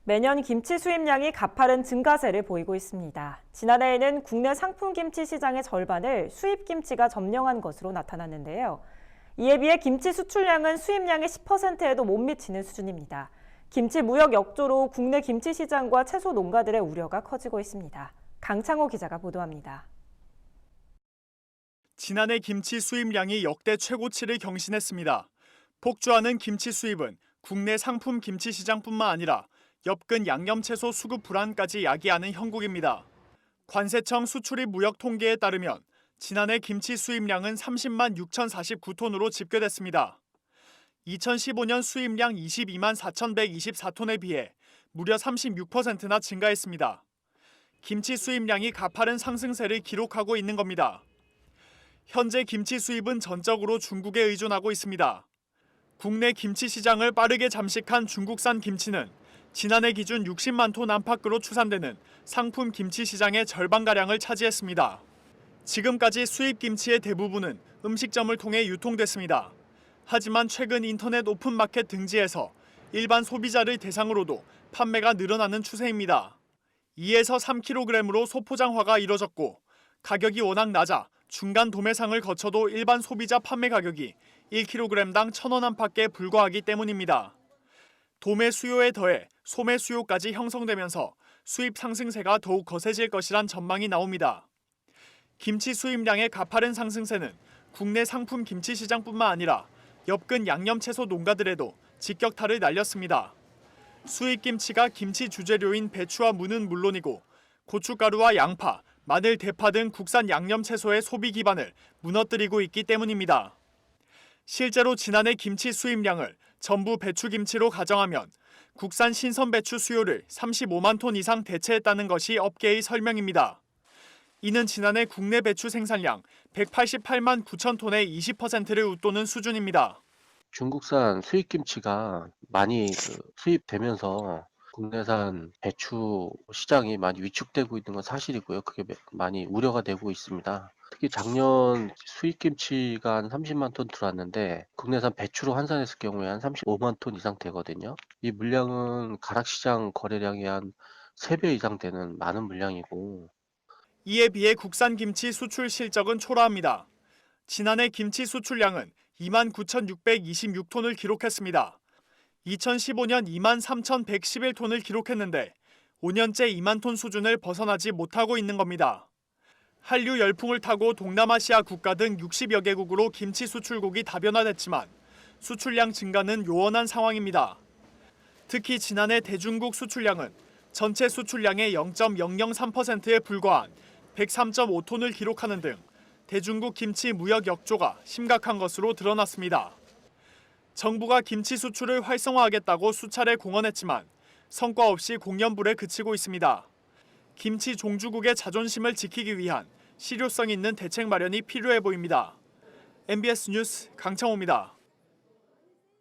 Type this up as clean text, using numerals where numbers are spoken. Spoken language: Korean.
매년 김치 수입량이 가파른 증가세를 보이고 있습니다. 지난해에는 국내 상품 김치 시장의 절반을 수입 김치가 점령한 것으로 나타났는데요. 이에 비해 김치 수출량은 수입량의 10%에도 못 미치는 수준입니다. 김치 무역 역조로 국내 김치 시장과 채소 농가들의 우려가 커지고 있습니다. 강창호 기자가 보도합니다. 지난해 김치 수입량이 역대 최고치를 경신했습니다. 폭주하는 김치 수입은 국내 상품 김치 시장뿐만 아니라 엽근 양념채소 수급 불안까지 야기하는 형국입니다. 관세청 수출입 무역 통계에 따르면 지난해 김치 수입량은 30만 6,049톤으로 집계됐습니다. 2015년 수입량 22만 4,124톤에 비해 무려 36%나 증가했습니다. 김치 수입량이 가파른 상승세를 기록하고 있는 겁니다. 현재 김치 수입은 전적으로 중국에 의존하고 있습니다. 국내 김치 시장을 빠르게 잠식한 중국산 김치는 지난해 기준 60만 톤 안팎으로 추산되는 상품 김치 시장의 절반가량을 차지했습니다. 지금까지 수입 김치의 대부분은 음식점을 통해 유통됐습니다. 하지만 최근 인터넷 오픈마켓 등지에서 일반 소비자를 대상으로도 판매가 늘어나는 추세입니다. 2에서 3kg으로 소포장화가 이뤄졌고 가격이 워낙 낮아 중간 도매상을 거쳐도 일반 소비자 판매 가격이 1kg당 1,000원 안팎에 불과하기 때문입니다. 도매 수요에 더해 소매 수요까지 형성되면서 수입 상승세가 더욱 거세질 것이란 전망이 나옵니다. 김치 수입량의 가파른 상승세는 국내 상품 김치 시장뿐만 아니라 엽근 양념채소 농가들에도 직격탄을 날렸습니다. 수입 김치가 김치 주재료인 배추와 무는 물론이고 고춧가루와 양파, 마늘, 대파 등 국산 양념채소의 소비 기반을 무너뜨리고 있기 때문입니다. 실제로 지난해 김치 수입량을 전부 배추김치로 가정하면 국산 신선 배추 수요를 35만 톤 이상 대체했다는 것이 업계의 설명입니다. 이는 지난해 국내 배추 생산량 188만 9천 톤의 20%를 웃도는 수준입니다. 중국산 수입김치가 많이 수입되면서 국내산 배추 시장이 많이 위축되고 있는 건 사실이고요. 그게 많이 우려가 되고 있습니다. 특히 작년 수입김치가 한 30만 톤 들어왔는데 국내산 배추로 환산했을 경우에 한 35만 톤 이상 되거든요. 이 물량은 가락시장 거래량이 한 3배 이상 되는 많은 물량이고, 이에 비해 국산 김치 수출 실적은 초라합니다. 지난해 김치 수출량은 2만 9,626톤을 기록했습니다. 2015년 2만 3,111톤을 기록했는데 5년째 2만 톤 수준을 벗어나지 못하고 있는 겁니다. 한류 열풍을 타고 동남아시아 국가 등 60여 개국으로 김치 수출국이 다변화됐지만 수출량 증가는 요원한 상황입니다. 특히 지난해 대중국 수출량은 전체 수출량의 0.003%에 불과한 103.5톤을 기록하는 등 대중국 김치 무역 역조가 심각한 것으로 드러났습니다. 정부가 김치 수출을 활성화하겠다고 수차례 공언했지만 성과 없이 공연불에 그치고 있습니다. 김치 종주국의 자존심을 지키기 위한 실효성 있는 대책 마련이 필요해 보입니다. MBS 뉴스 강창호입니다.